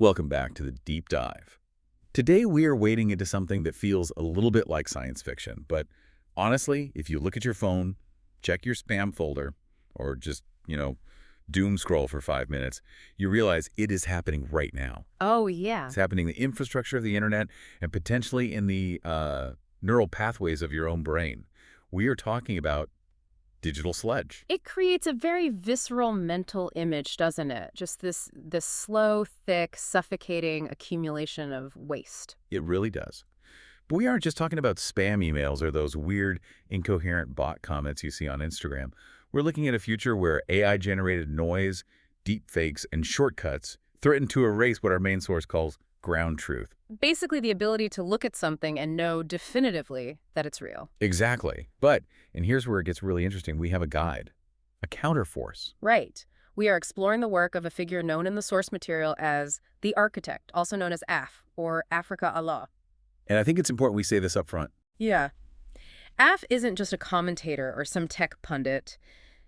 Welcome back to the Deep Dive. Today we are wading into something that feels a little bit like science fiction, but honestly, if you look at your phone, check your spam folder, or just, doom scroll for 5 minutes, you realize it is happening right now. Oh, yeah. It's happening in the infrastructure of the internet and potentially in the neural pathways of your own brain. We are talking about digital sludge. It creates a very visceral mental image, doesn't it? Just this slow, thick, suffocating accumulation of waste. It really does. But we aren't just talking about spam emails or those weird, incoherent bot comments you see on Instagram. We're looking at a future where AI-generated noise, deepfakes, and shortcuts threaten to erase what our main source calls ground truth. Basically, the ability to look at something and know definitively that it's real. Exactly. But, and here's where it gets really interesting, we have a guide, a counterforce. Right. We are exploring the work of a figure known in the source material as the architect, also known as Af, or Africa Allah. And I think it's important we say this up front. Yeah. Af isn't just a commentator or some tech pundit.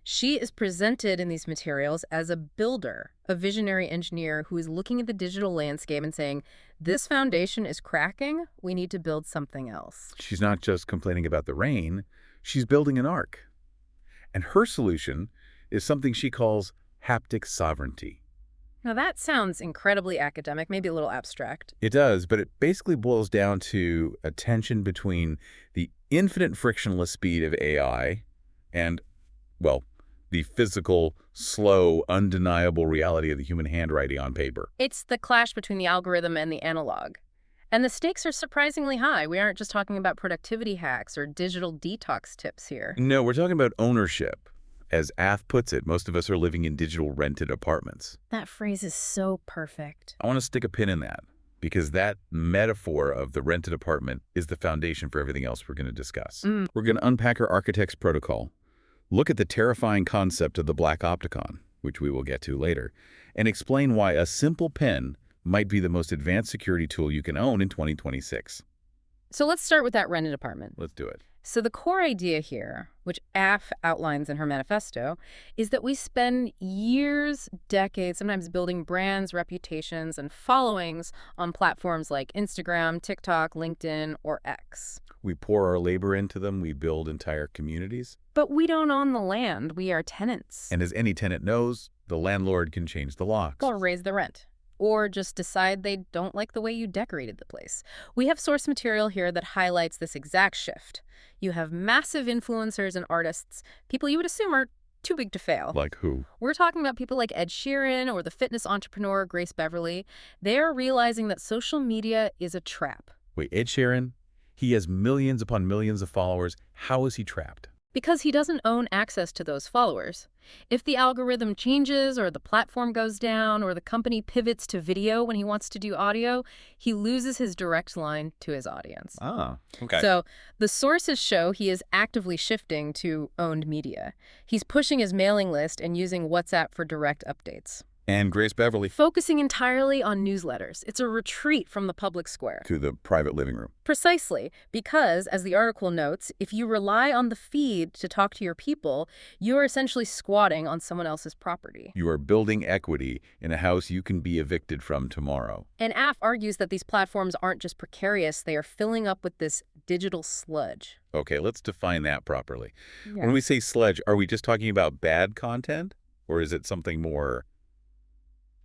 She is presented in these materials as a builder, a visionary engineer who is looking at the digital landscape and saying, this foundation is cracking, we need to build something else. She's not just complaining about the rain, she's building an ark. And her solution is something she calls haptic sovereignty. Now that sounds incredibly academic, maybe a little abstract. It does, but it basically boils down to a tension between the infinite frictionless speed of AI and, well, the physical, slow, undeniable reality of the human handwriting on paper. It's the clash between the algorithm and the analog. And the stakes are surprisingly high. We aren't just talking about productivity hacks or digital detox tips here. No, we're talking about ownership. As Af puts it, most of us are living in digital rented apartments. That phrase is so perfect. I want to stick a pin in that, because that metaphor of the rented apartment is the foundation for everything else we're going to discuss. We're going to unpack our architect's protocol, look at the terrifying concept of the black opticon, which we will get to later, and explain why a simple pen might be the most advanced security tool you can own in 2026. So let's start with that rented apartment. Let's do it. So the core idea here, which Af outlines in her manifesto, is that we spend years, decades, sometimes building brands, reputations, and followings on platforms like Instagram, TikTok, LinkedIn, or X. We pour our labor into them, we build entire communities. But we don't own the land, we are tenants. And as any tenant knows, the landlord can change the locks. Or raise the rent. Or just decide they don't like the way you decorated the place. We have source material here that highlights this exact shift. You have massive influencers and artists, people you would assume are too big to fail. Like who? We're talking about people like Ed Sheeran or the fitness entrepreneur Grace Beverly. They are realizing that social media is a trap. Wait, Ed Sheeran? He has millions upon millions of followers. How is he trapped? Because he doesn't own access to those followers. If the algorithm changes or the platform goes down or the company pivots to video when he wants to do audio, he loses his direct line to his audience. Ah, okay. So the sources show he is actively shifting to owned media. He's pushing his mailing list and using WhatsApp for direct updates. And Grace Beverly Focusing entirely on newsletters. It's a retreat from the public square. to the private living room. Precisely, because, as the article notes, if you rely on the feed to talk to your people, you are essentially squatting on someone else's property. You are building equity in a house you can be evicted from tomorrow. And Af argues that these platforms aren't just precarious, they are filling up with this digital sludge. Okay, let's define that properly. Yeah. When we say sludge, are we just talking about bad content? Or is it something more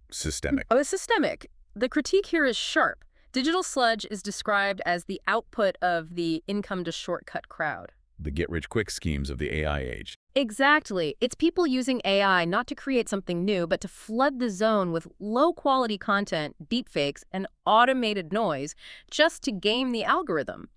systemic? Oh, it's systemic. The critique here is sharp. Digital sludge is described as the output of the income-to-shortcut crowd. The get-rich-quick schemes of the AI age. Exactly. It's people using AI not to create something new, but to flood the zone with low-quality content, deepfakes, and automated noise just to game the algorithm.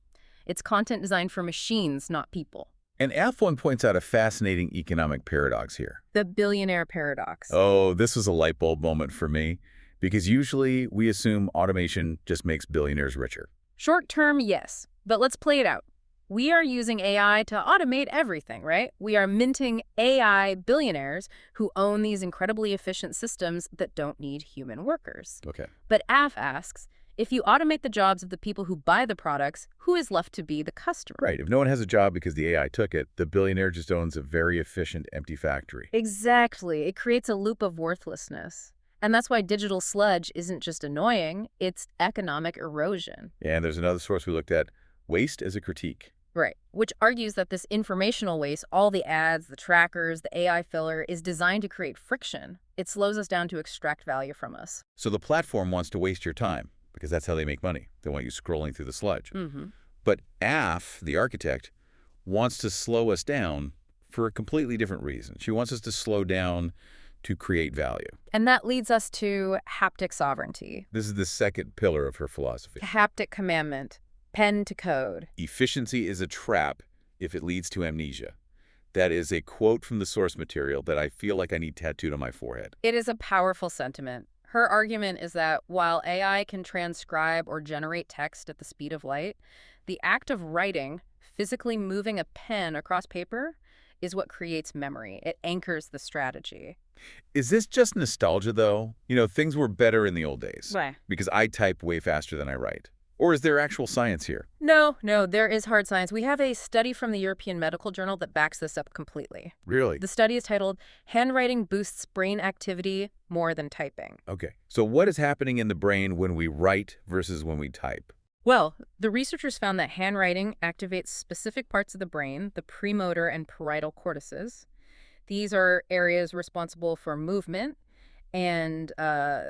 It's content designed for machines, not people. And F1 points out a fascinating economic paradox here. The billionaire paradox. Oh, this was a light bulb moment for me, because usually we assume automation just makes billionaires richer. Short term, yes. But let's play it out. We are using AI to automate everything, right? We are minting AI billionaires who own these incredibly efficient systems that don't need human workers. Okay. But Af asks, if you automate the jobs of the people who buy the products, who is left to be the customer? Right. If no one has a job because the AI took it, the billionaire just owns a very efficient, empty factory. Exactly. It creates a loop of worthlessness. And that's why digital sludge isn't just annoying, it's economic erosion. And there's another source we looked at, waste as a critique. Right, which argues that this informational waste, all the ads, the trackers, the AI filler, is designed to create friction. It slows us down to extract value from us. So the platform wants to waste your time, because that's how they make money. They want you scrolling through the sludge. Mm-hmm. But AF, the architect, wants to slow us down for a completely different reason. She wants us to slow down to create value. And that leads us to haptic sovereignty. This is the second pillar of her philosophy. Haptic commandment, pen to code. Efficiency is a trap if it leads to amnesia. That is a quote from the source material that I feel like I need tattooed on my forehead. It is a powerful sentiment. Her argument is that while AI can transcribe or generate text at the speed of light, the act of writing, physically moving a pen across paper, is what creates memory. It anchors the strategy. Is this just nostalgia, though? You know, things were better in the old days. Right. Because I type way faster than I write. Or is there actual science here? No, there is hard science. We have a study from the European Medical Journal that backs this up completely. Really? The study is titled, Handwriting Boosts Brain Activity More Than Typing. Okay. So what is happening in the brain when we write versus when we type? Well, the researchers found that handwriting activates specific parts of the brain, the premotor and parietal cortices. These are areas responsible for movement and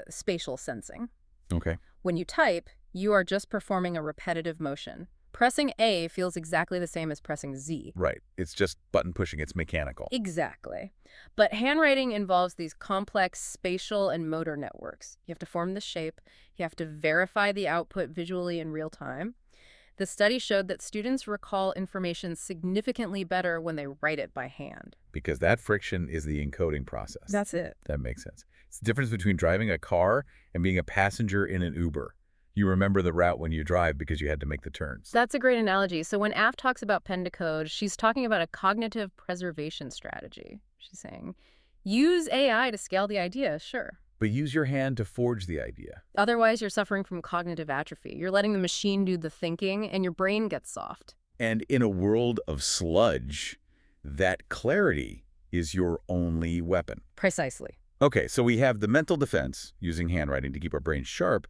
spatial sensing. Okay. When you type, you are just performing a repetitive motion. Pressing A feels exactly the same as pressing Z. Right. It's just button pushing. It's mechanical. Exactly. But handwriting involves these complex spatial and motor networks. You have to form the shape. You have to verify the output visually in real time. The study showed that students recall information significantly better when they write it by hand. Because that friction is the encoding process. That's it. That makes sense. It's the difference between driving a car and being a passenger in an Uber. You remember the route when you drive because you had to make the turns. That's a great analogy. So when Af talks about pen to code, she's talking about a cognitive preservation strategy. She's saying, use AI to scale the idea, sure. But use your hand to forge the idea. Otherwise, you're suffering from cognitive atrophy. You're letting the machine do the thinking, and your brain gets soft. And in a world of sludge, that clarity is your only weapon. Precisely. Okay, so we have the mental defense, using handwriting to keep our brains sharp,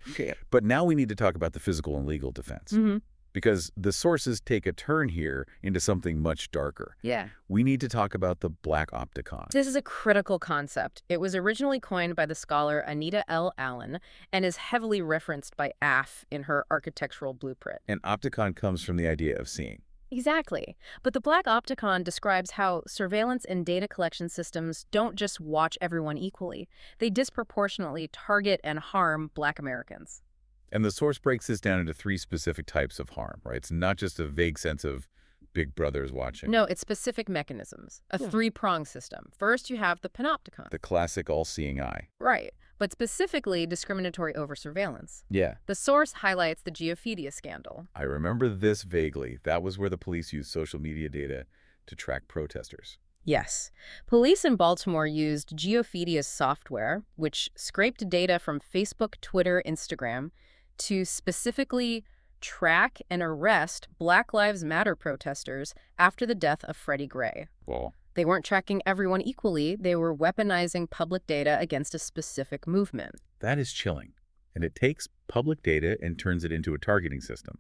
but now we need to talk about the physical and legal defense. Mm-hmm. Because the sources take a turn here into something much darker. Yeah. We need to talk about the black opticon. This is a critical concept. It was originally coined by the scholar Anita L. Allen and is heavily referenced by Af in her architectural blueprint. And opticon comes from the idea of seeing. Exactly. But the black opticon describes how surveillance and data collection systems don't just watch everyone equally. They disproportionately target and harm Black Americans. And the source breaks this down into 3 specific types of harm, right? It's not just a vague sense of Big Brother's watching. No, it's specific mechanisms, a 3-pronged system. First, you have the panopticon. The classic all-seeing eye. Right, but specifically discriminatory over-surveillance. Yeah. The source highlights the Geophidia scandal. I remember this vaguely. That was where the police used social media data to track protesters. Yes. Police in Baltimore used Geophidia's software, which scraped data from Facebook, Twitter, Instagram, to specifically track and arrest Black Lives Matter protesters after the death of Freddie Gray. Well, They weren't tracking everyone equally. They were weaponizing public data against a specific movement. that is chilling. And it takes public data and turns it into a targeting system.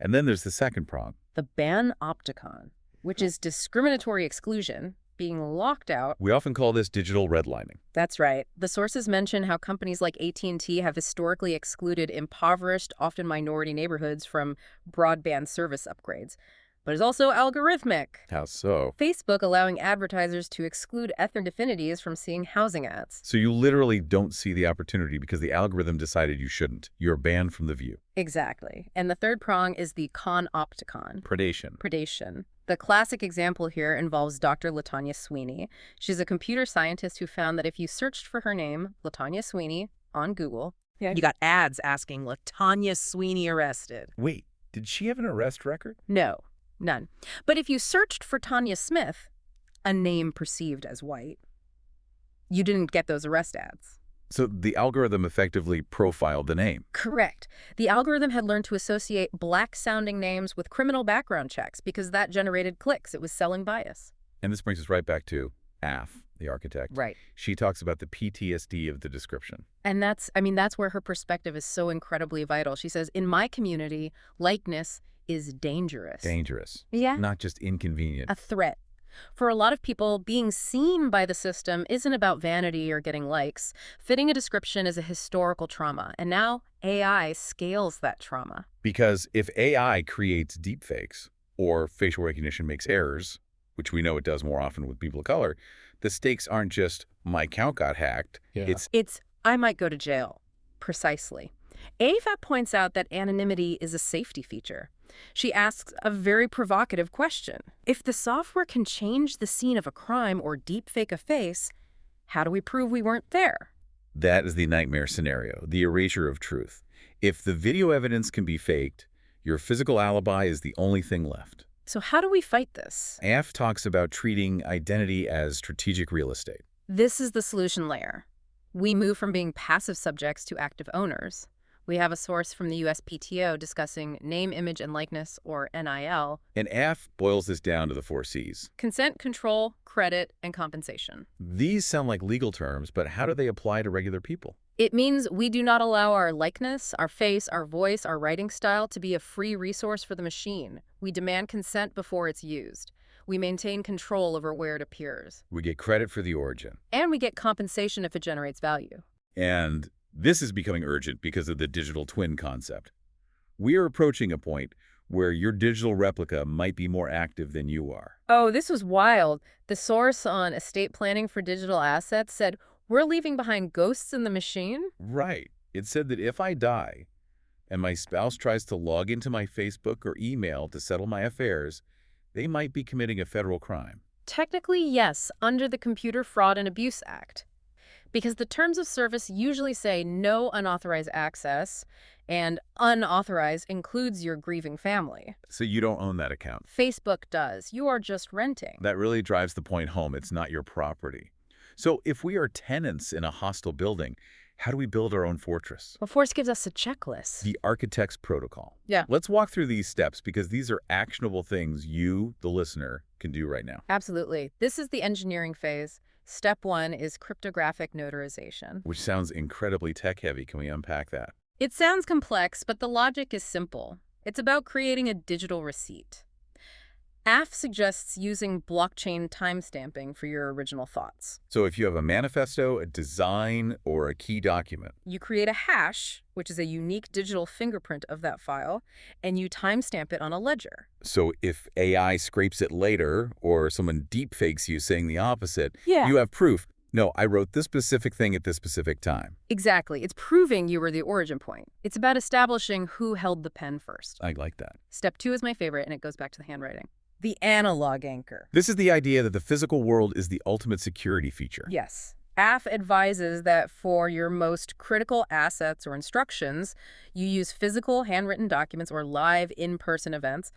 And then there's the second prong. The panopticon, which is discriminatory exclusion, being locked out. We often call this digital redlining. That's right. The sources mention how companies like AT&T have historically excluded impoverished, often minority neighborhoods from broadband service upgrades. But it's also algorithmic. How so? Facebook allowing advertisers to exclude ethnic affinities from seeing housing ads. So you literally don't see the opportunity because the algorithm decided you shouldn't. You're banned from the view. Exactly. And the third prong is the conopticon. Predation. The classic example here involves Dr. LaTanya Sweeney. She's a computer scientist who found that if you searched for her name, LaTanya Sweeney, on Google, you got ads asking LaTanya Sweeney arrested. Wait, did she have an arrest record? No, none. But if you searched for Tanya Smith, a name perceived as white, you didn't get those arrest ads. So the algorithm effectively profiled the name. Correct. The algorithm had learned to associate Black-sounding names with criminal background checks because that generated clicks. It was selling bias. And this brings us right back to AF, the architect. Right. She talks about the PTSD of the description. And that's where her perspective is so incredibly vital. She says, in my community, likeness is dangerous. Dangerous. Yeah. Not just inconvenient. A threat. For a lot of people, being seen by the system isn't about vanity or getting likes. Fitting a description is a historical trauma, and now AI scales that trauma. Because if AI creates deepfakes or facial recognition makes errors, which we know it does more often with people of color, the stakes aren't just my account got hacked. Yeah. It's I might go to jail. Precisely. AFAP points out that anonymity is a safety feature. She asks a very provocative question. If the software can change the scene of a crime or deepfake a face, how do we prove we weren't there? That is the nightmare scenario, the erasure of truth. If the video evidence can be faked, your physical alibi is the only thing left. So how do we fight this? AF talks about treating identity as strategic real estate. This is the solution layer. We move from being passive subjects to active owners. We have a source from the USPTO discussing name, image, and likeness, or NIL. And AF boils this down to the 4 C's. Consent, control, credit, and compensation. These sound like legal terms, but how do they apply to regular people? It means we do not allow our likeness, our face, our voice, our writing style to be a free resource for the machine. We demand consent before it's used. We maintain control over where it appears. We get credit for the origin. And we get compensation if it generates value. And this is becoming urgent because of the digital twin concept. We are approaching a point where your digital replica might be more active than you are. Oh, this was wild. The source on estate planning for digital assets said, we're leaving behind ghosts in the machine? Right. It said that if I die and my spouse tries to log into my Facebook or email to settle my affairs, they might be committing a federal crime. Technically, yes, under the Computer Fraud and Abuse Act. Because the terms of service usually say no unauthorized access, and unauthorized includes your grieving family. So you don't own that account. Facebook does. You are just renting. That really drives the point home. It's not your property. So if we are tenants in a hostile building, how do we build our own fortress? Well, Force gives us a checklist. The architect's protocol. Yeah. Let's walk through these steps because these are actionable things you, the listener, can do right now. Absolutely. This is the engineering phase. Step 1 is cryptographic notarization. Which sounds incredibly tech-heavy. Can we unpack that? It sounds complex, but the logic is simple. It's about creating a digital receipt. AF suggests using blockchain timestamping for your original thoughts. So if you have a manifesto, a design, or a key document, You create a hash, which is a unique digital fingerprint of that file, and you timestamp it on a ledger. so if AI scrapes it later or someone deepfakes you saying the opposite, Yeah. you have proof. No, I wrote this specific thing at this specific time. Exactly. It's proving you were the origin point. It's about establishing who held the pen first. I like that. Step 2 is my favorite, and it goes back to the handwriting. The analog anchor. This is the idea that the physical world is the ultimate security feature. Yes. AF advises that for your most critical assets or instructions, you use physical handwritten documents or live in-person events.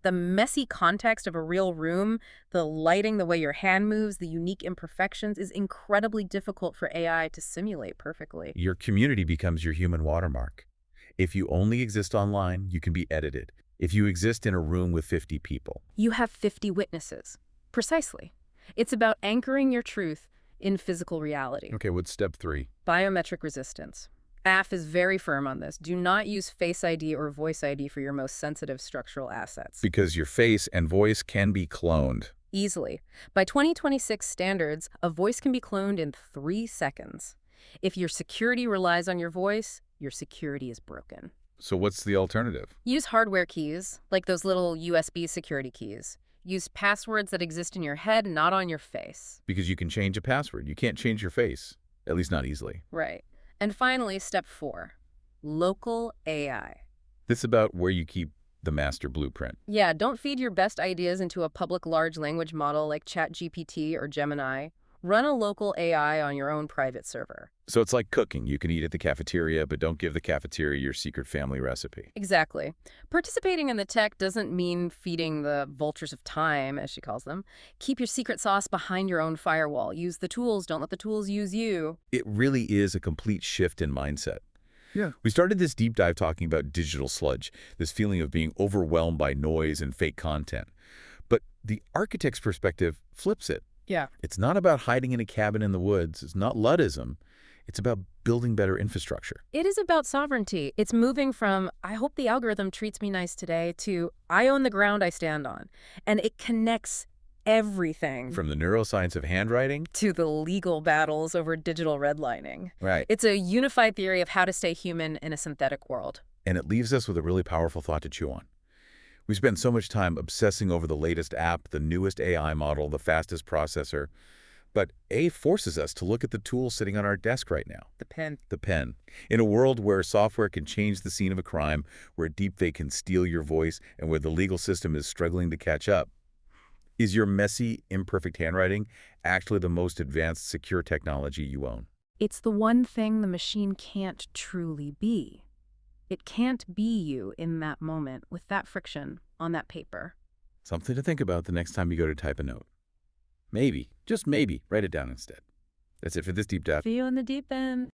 The messy context of a real room, the lighting, the way your hand moves, the unique imperfections is incredibly difficult for AI to simulate perfectly. Your community becomes your human watermark. If you only exist online, you can be edited. If you exist in a room with 50 people. You have 50 witnesses. Precisely. It's about anchoring your truth in physical reality. Okay, what's step 3? Biometric resistance. AF is very firm on this. Do not use Face ID or Voice ID for your most sensitive structural assets. Because your face and voice can be cloned. Easily. By 2026 standards, a voice can be cloned in 3 seconds. If your security relies on your voice, your security is broken. So what's the alternative? Use hardware keys, like those little USB security keys. Use passwords that exist in your head, not on your face. Because you can change a password. You can't change your face, at least not easily. Right. And finally, step 4, local AI. This is about where you keep the master blueprint. Yeah, don't feed your best ideas into a public large language model like ChatGPT or Gemini. Run a local AI on your own private server. So it's like cooking. You can eat at the cafeteria, but don't give the cafeteria your secret family recipe. Exactly. Participating in the tech doesn't mean feeding the vultures of time, as she calls them. Keep your secret sauce behind your own firewall. Use the tools. Don't let the tools use you. It really is a complete shift in mindset. Yeah. We started this deep dive talking about digital sludge, this feeling of being overwhelmed by noise and fake content. But the architect's perspective flips it. Yeah. It's not about hiding in a cabin in the woods. It's not Luddism. It's about building better infrastructure. It is about sovereignty. It's moving from, I hope the algorithm treats me nice today, to, I own the ground I stand on. And it connects everything. From the neuroscience of handwriting to the legal battles over digital redlining. Right. It's a unified theory of how to stay human in a synthetic world. And it leaves us with a really powerful thought to chew on. We spend so much time obsessing over the latest app, the newest AI model, the fastest processor. But A forces us to look at the tool sitting on our desk right now. The pen. The pen. In a world where software can change the scene of a crime, where deepfake can steal your voice, and where the legal system is struggling to catch up, is your messy, imperfect handwriting actually the most advanced, secure technology you own? It's the one thing the machine can't truly be. It can't be you in that moment with that friction on that paper. Something to think about the next time you go to type a note. Maybe, just maybe, write it down instead. That's it for this deep dive. See you in the deep end.